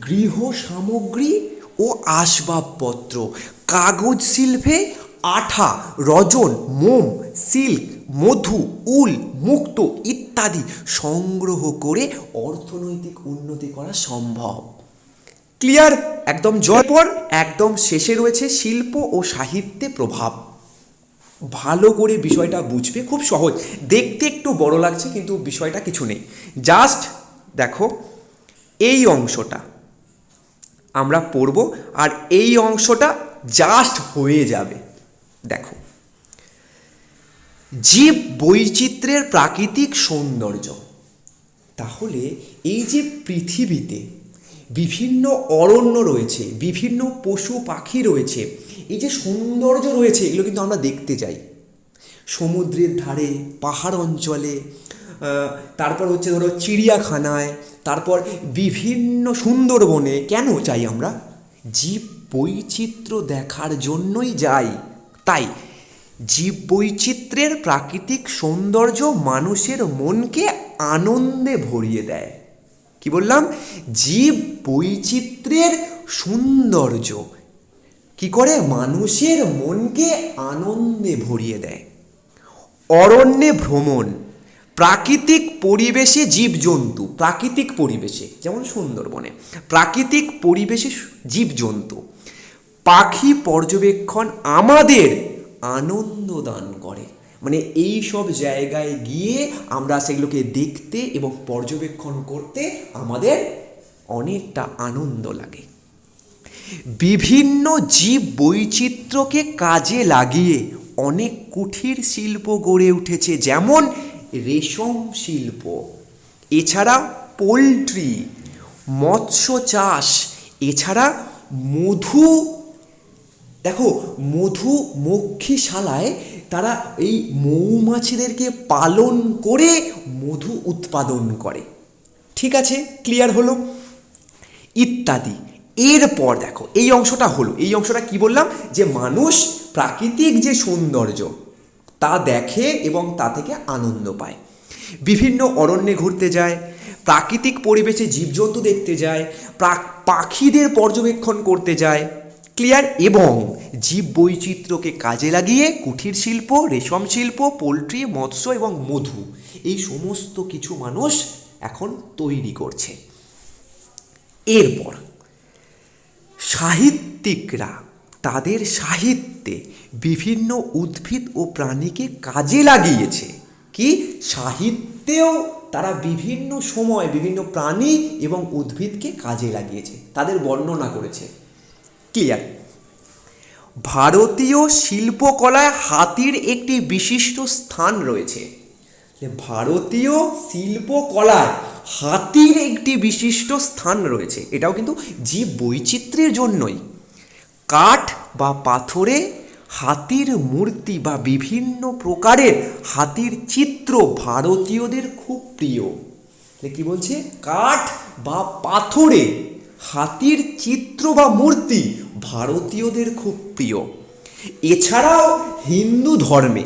গৃহ সামগ্রী ও আসবাবপত্র, কাগজ শিল্পে আঠা, রজন, মোম, সিল্ক, মধু, উল, মুক্তো ইত্যাদি সংগ্রহ করে অর্থনৈতিক উন্নতি করা সম্ভব। ক্লিয়ার? একদম জয়ের পর একদম শেষে রয়েছে শিল্প ও সাহিত্যে প্রভাব। ভালো করে বিষয়টা বুঝবে, খুব সহজ, দেখতে একটু বড় লাগছে কিন্তু বিষয়টা কিছু নেই। জাস্ট দেখো এই অংশটা আমরা পড়ব আর এই অংশটা জাস্ট হয়ে যাবে। দেখো, জীব বৈচিত্র্যের প্রাকৃতিক সৌন্দর্য। তাহলে এই যে পৃথিবীতে বিভিন্ন অরণ্য রয়েছে, বিভিন্ন পশু পাখি রয়েছে, এই যে সৌন্দর্য রয়েছে, এগুলো কিন্তু আমরা দেখতে যাই সমুদ্রের ধারে, পাহাড় অঞ্চলে, তারপর হচ্ছে ধরো চিড়িয়াখানায়, তারপর বিভিন্ন সুন্দরবনে। কেন যাই আমরা? জীব বৈচিত্র্য দেখার জন্যই যাই। তাই জীব বৈচিত্র্যের প্রাকৃতিক সৌন্দর্য মানুষের মনকে আনন্দে ভরিয়ে দেয়। কি বললাম? জীব বৈচিত্র্যের সৌন্দর্য কি করে? মানুষের মনকে আনন্দে ভরিয়ে দেয়। অরণ্যে ভ্রমণ, প্রাকৃতিক পরিবেশে জীবজন্তু, প্রাকৃতিক পরিবেশে যেমন সুন্দরবনে, প্রাকৃতিক পরিবেশে জীবজন্তু, পাখি পর্যবেক্ষণ আমাদের আনন্দ দান করে। মানে এই সব জায়গায় গিয়ে আমরা সেগুলোকে দেখতে এবং পর্যবেক্ষণ করতে আমাদের অনেকটা আনন্দ লাগে। বিভিন্ন জীব বৈচিত্র্যকে কাজে লাগিয়ে অনেক কুটির শিল্প গড়ে উঠেছে, যেমন রেশম শিল্প, এছাড়া পোলট্রি, মৎস্য চাষ, এছাড়া মধু। দেখো, মধুমক্ষিশালায় তারা এই মৌমাছিদেরকে পালন করে মধু উৎপাদন করে। ঠিক আছে, ক্লিয়ার হলো? ইত্যাদি। এরপর দেখো এই অংশটা হলো, এই অংশটা কি বললাম? যে মানুষ প্রাকৃতিক যে সৌন্দর্য তা দেখে এবং তা থেকে আনন্দ পায়। বিভিন্ন অরণ্যে ঘুরতে যায়, প্রাকৃতিক পরিবেশে জীবজন্তু দেখতে যায়, পাখিদের পর্যবেক্ষণ করতে যায়। ক্লিয়ার? এবং জীব বৈচিত্র্যকে কাজে লাগিয়ে কুটির শিল্প, রেশম শিল্প, পোলট্রি, মৎস্য এবং মধু, এই সমস্ত কিছু মানুষ এখন তৈরি করছে। এরপর সাহিত্যিকরা তাদের সাহিত্যে বিভিন্ন উদ্ভিদ ও প্রাণীকে কাজে লাগিয়েছে। কি? সাহিত্যেও তারা বিভিন্ন সময় বিভিন্ন প্রাণী এবং উদ্ভিদকে কাজে লাগিয়েছে, তাদের বর্ণনা করেছে। ক্লিয়ার? ভারতীয় শিল্পকলায় হাতির একটি বিশিষ্ট স্থান রয়েছে। ভারতীয় শিল্পকলায় হাতির একটি বিশিষ্ট স্থান রয়েছে, এটাও কিন্তু জীব বৈচিত্র্যের জন্যই। কাঠ বা পাথরে হাতির মূর্তি বা বিভিন্ন প্রকারের হাতির চিত্র ভারতীয়দের খুব প্রিয়। কি বলছে? কাঠ বা পাথরে হাতির চিত্র বা মূর্তি ভারতীয়দের খুব প্রিয়। এছাড়াও হিন্দু ধর্মে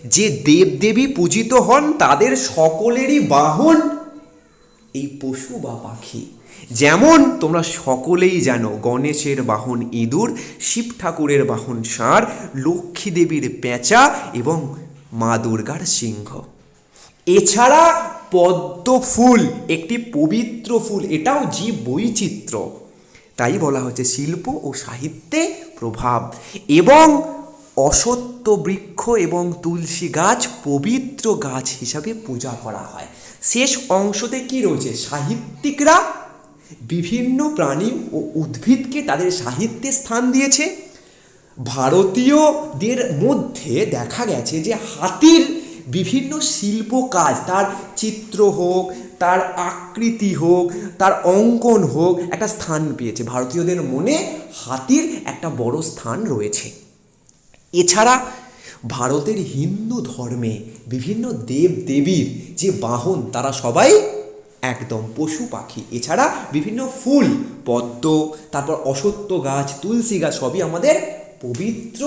যে দেবদেবী পূজিত হন তাদের সকলেরই বাহন এই পশু বা পাখি। যেমন তোমরা সকলেই জানো গণেশের বাহন ইঁদুর, শিব ঠাকুরের বাহন ষাঁড়, লক্ষ্মী দেবীর পেঁচা এবং মা দুর্গার সিংহ। এছাড়া পদ্ম ফুল একটি পবিত্র ফুল, এটাও জীব বৈচিত্র্য। তাই বলা হচ্ছে শিল্প ও সাহিত্যে প্রভাব। এবং অশ্বত্থ বৃক্ষ এবং তুলসী গাছ পবিত্র গাছ হিসাবে পূজা করা হয়। শেষ অংশতে কি রয়েছে? সাহিত্যিকরা বিভিন্ন প্রাণী ও উদ্ভিদকে তাদের সাহিত্যে স্থান দিয়েছে। ভারতীয়দের মধ্যে দেখা গেছে যে হাতির বিভিন্ন শিল্প কাজ, তার চিত্র হোক, তার আকৃতি হোক, তার অঙ্কন হোক, একটা স্থান পেয়েছে। ভারতীয়দের মনে হাতির একটা বড় স্থান রয়েছে। এছাড়া ভারতের হিন্দু ধর্মে বিভিন্ন দেব দেবীর যে বাহন তারা সবাই একদম পশু পাখি। এছাড়া বিভিন্ন ফুল, পদ্ম, তারপর অশ্বত্থ গাছ, তুলসী গাছ সবই আমাদের পবিত্র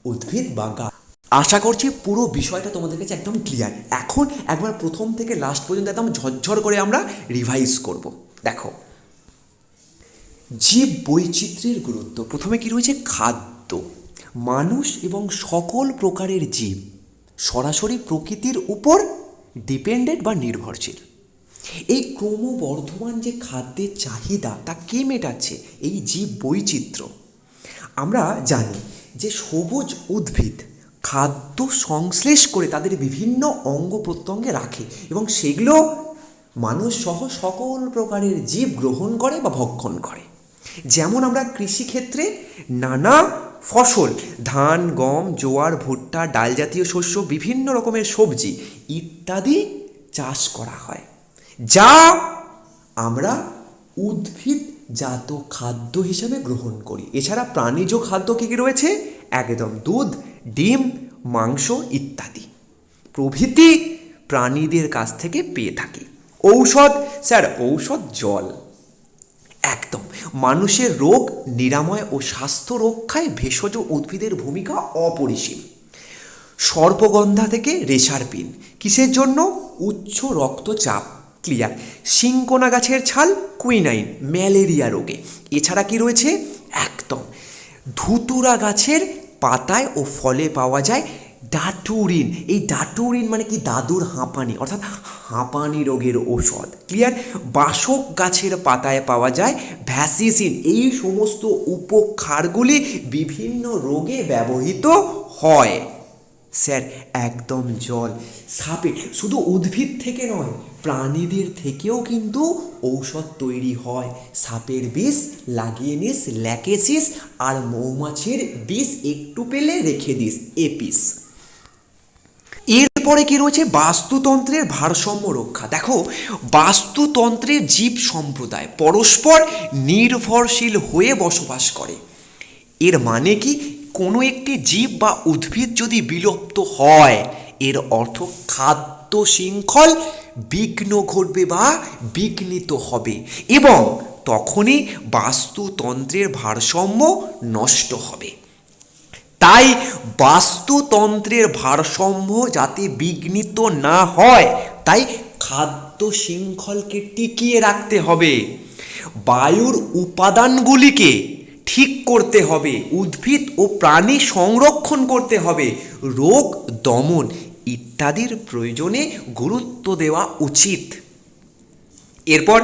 উদ্ভিদ বা গাছ। আশা করছি পুরো বিষয়টা তোমাদের কাছে একদম ক্লিয়ার। এখন একবার প্রথম থেকে লাস্ট পর্যন্ত একদম ঝরঝর করে আমরা রিভাইজ করব। দেখো, জীব বৈচিত্র্যের গুরুত্ব। প্রথমে কি রয়েছে? খাদ্য। মানুষ এবং সকল প্রকারের জীব সরাসরি প্রকৃতির উপর ডিপেন্ডেন্ট বা নির্ভরশীল। এই ক্রমবর্ধমান যে খাদ্যের চাহিদা তা কে মেটাচ্ছে? এই জীব বৈচিত্র্য। আমরা জানি যে সবুজ উদ্ভিদ খাদ্য সংশ্লেষ করে তাদের বিভিন্ন অঙ্গ প্রত্যঙ্গে রাখে এবং সেগুলো মানুষ সহ সকল প্রকারের জীব গ্রহণ করে বা ভক্ষণ করে। যেমন আমরা কৃষিক্ষেত্রে নানা ফসল, ধান, গম, জোয়ার, ভুট্টা, ডাল জাতীয় শস্য, বিভিন্ন রকমের সবজি ইত্যাদি চাষ করা হয়, যা আমরা উদ্ভিদজাত খাদ্য হিসেবে গ্রহণ করি। এছাড়া প্রাণীজ খাদ্য কী কী রয়েছে? একদম দুধ, ডিম, মাংস ইত্যাদি প্রভৃতি প্রাণীদের কাছ থেকে পেয়ে থাকি। ঔষধ, স্যার ঔষধ জল। একদম, মানুষের রোগ নিরাময় ও স্বাস্থ্য রক্ষায় ভেষজ উদ্ভিদের ভূমিকা অপরিসীম। সর্পগন্ধা থেকে রেশার পিন, কিসের জন্য? উচ্চ রক্তচাপ, ক্লিয়ার। সিংকোনা গাছের ছাল, কুইনাইন, ম্যালেরিয়া রোগে। এছাড়া কি রয়েছে? একদম, ধুতুরা গাছের পাতায় ও ফলে পাওয়া যায় ডাটুরিন। এই ডাটুরিন মানে কি? দাদুর হাঁপানি, অর্থাৎ হাঁপানি রোগের ঔষধ, ক্লিয়ার। বাসক গাছের পাতায় পাওয়া যায় ভ্যাসিসিন। এই সমস্ত উপক্ষারগুলি বিভিন্ন রোগে ব্যবহৃত হয়। স্যার একদম জল। সাপে, শুধু উদ্ভিদ থেকে নয়, প্রাণীদের থেকেও কিন্তু ঔষধ তৈরি হয়। সাপের বিষ লাগিয়ে নিস, ল্যাকেসিস, আর মৌমাছির বিষ একটু পেলে রেখে দিস, এপিস। এরপরে কি রয়েছে? বাস্তুতন্ত্রের ভারসাম্য রক্ষা। দেখো, বাস্তুতন্ত্রের জীব সম্প্রদায় পরস্পর নির্ভরশীল হয়ে বসবাস করে। এর মানে কি? কোনো একটি জীব বা উদ্ভিদ যদি বিলুপ্ত হয়, এর অর্থ খাদ্য শৃঙ্খল বিঘ্ন ঘটবে বা বিঘ্নিত হবে এবং তখনই বাস্তুতন্ত্রের ভারসাম্য নষ্ট হবে। তাই বাস্তুতন্ত্রের ভারসাম্য যাতে বিঘ্নিত না হয়, তাই খাদ্য শৃঙ্খলকে টিকিয়ে রাখতে হবে, বায়ুর উপাদানগুলিকে ঠিক করতে হবে, উদ্ভিদ ও প্রাণী সংরক্ষণ করতে হবে, রোগ দমন ইত্যাদির প্রয়োজনে গুরুত্ব দেওয়া উচিত। এরপর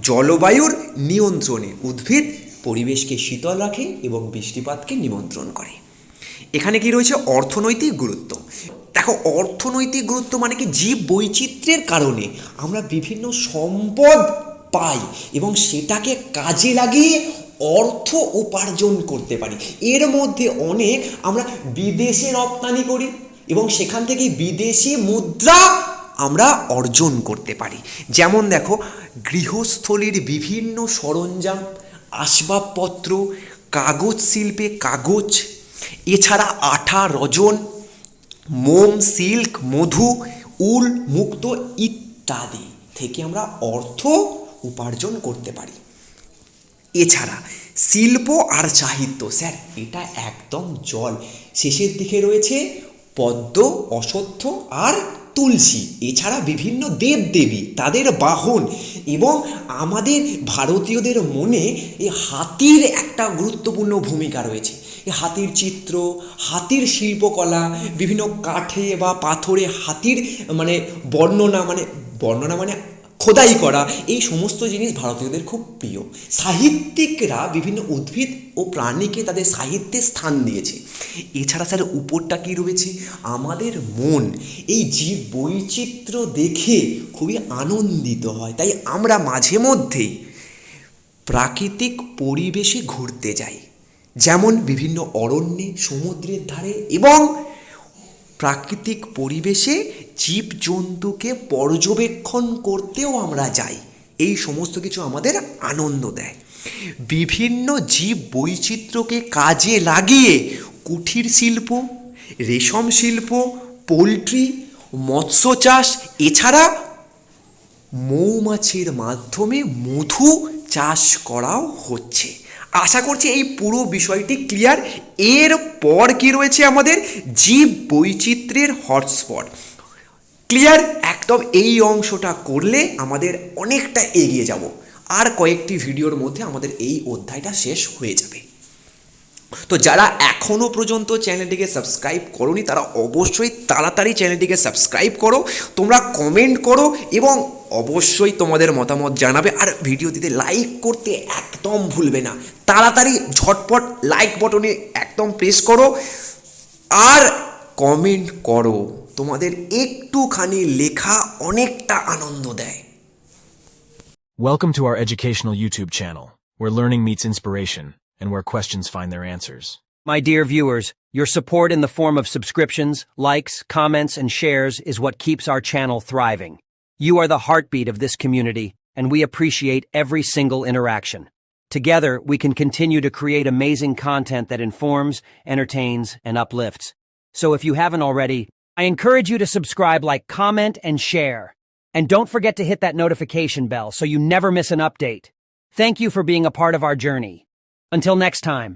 জলবায়ুর নিয়ন্ত্রণে উদ্ভিদ পরিবেশকে শীতল রাখে এবং বৃষ্টিপাতকে নিমন্ত্রণ করে। এখানে কি রয়েছে? অর্থনৈতিক গুরুত্ব। দেখো, অর্থনৈতিক গুরুত্ব মানে কি? জীব বৈচিত্র্যের কারণে আমরা বিভিন্ন সম্পদ পাই এবং সেটাকে কাজে লাগিয়ে অর্থ উপার্জন করতে পারি। এর মধ্যে অনেক আমরা বিদেশে রপ্তানি করি এবং সেখান থেকে বিদেশি মুদ্রা আমরা অর্জন করতে পারি। যেমন দেখো, গৃহস্থলীর বিভিন্ন সরঞ্জাম, আসবাবপত্র, কাগজ শিল্পে কাগজ, এছাড়া আঠা, রজন, মোম, সিল্ক, মধু, উল, মুক্তো ইত্যাদি থেকে আমরা অর্থ উপার্জন করতে পারি। এছাড়া শিল্প আর সাহিত্য, স্যার এটা একদম জল। শেষের দিকে রয়েছে পদ্ম, অশ্বত্থ আর তুলসী। এছাড়া বিভিন্ন দেবদেবী, তাদের বাহন এবং আমাদের ভারতীয়দের মনে এই হাতির একটা গুরুত্বপূর্ণ ভূমিকা রয়েছে। এই হাতির চিত্র, হাতির শিল্পকলা, বিভিন্ন কাঠে বা পাথরে হাতির বর্ণনা মানে খোদাই করা, এই সমস্ত জিনিস ভারতীয়দের খুব প্রিয়। সাহিত্যিকরা বিভিন্ন উদ্ভিদ ও প্রাণীকে তাদের সাহিত্যে স্থান দিয়েছে। এছাড়া স্যার উপরটা কী রয়েছে? আমাদের মন এই জীব বৈচিত্র্য দেখে খুবই আনন্দিত হয়, তাই আমরা মাঝে মধ্যেই প্রাকৃতিক পরিবেশে ঘুরতে যাই, যেমন বিভিন্ন অরণ্যে, সমুদ্রের ধারে এবং প্রাকৃতিক পরিবেশে জীবজন্তুকে পর্যবেক্ষণ করতেও আমরা যাই। এই সমস্ত কিছু আমাদের আনন্দ দেয়। বিভিন্ন জীব বৈচিত্র্যকে কাজে লাগিয়ে কুটির শিল্প, রেশম শিল্প, পোলট্রি, মৎস্য চাষ, এছাড়া মৌমাছির মাধ্যমে মধু চাষ করাও হচ্ছে। আশা করছি এই পুরো বিষয়টি ক্লিয়ার। এরপর কি রয়েছে আমাদের জীব বৈচিত্র্যের হটস্পট। ক্লিয়ার? একদম এই অংশটা করলে আমাদের অনেকটা এগিয়ে যাব, আর কয়েকটি ভিডিওর মধ্যে আমাদের এই অধ্যায়টা শেষ হয়ে যাবে। তো যারা এখনও পর্যন্ত চ্যানেলটিকে সাবস্ক্রাইব করোনি তারা অবশ্যই তাড়াতাড়ি চ্যানেলটিকে সাবস্ক্রাইব করো, তোমরা কমেন্ট করো এবং অবশ্যই তোমাদের মতামত জানাবে। আর ভিডিওটিতে লাইক করতে একদম ভুলবে না, তাড়াতাড়ি ঝটপট লাইক বটনে একদম প্রেস করো আর কমেন্ট করো। তোমাদের একটুখানি লেখা অনেকটা আনন্দ দেয়। Welcome to our educational YouTube channel, where learning meets inspiration and where questions find their answers. My dear viewers, your support in the form of subscriptions, likes, comments, and shares is what keeps our channel thriving. You are the heartbeat of this community, and we appreciate every single interaction. Together, we can continue to create amazing content that informs, entertains, and uplifts. So if you haven't already, I encourage you to subscribe, like, comment, and share. And don't forget to hit that notification bell so you never miss an update. Thank you for being a part of our journey. Until next time.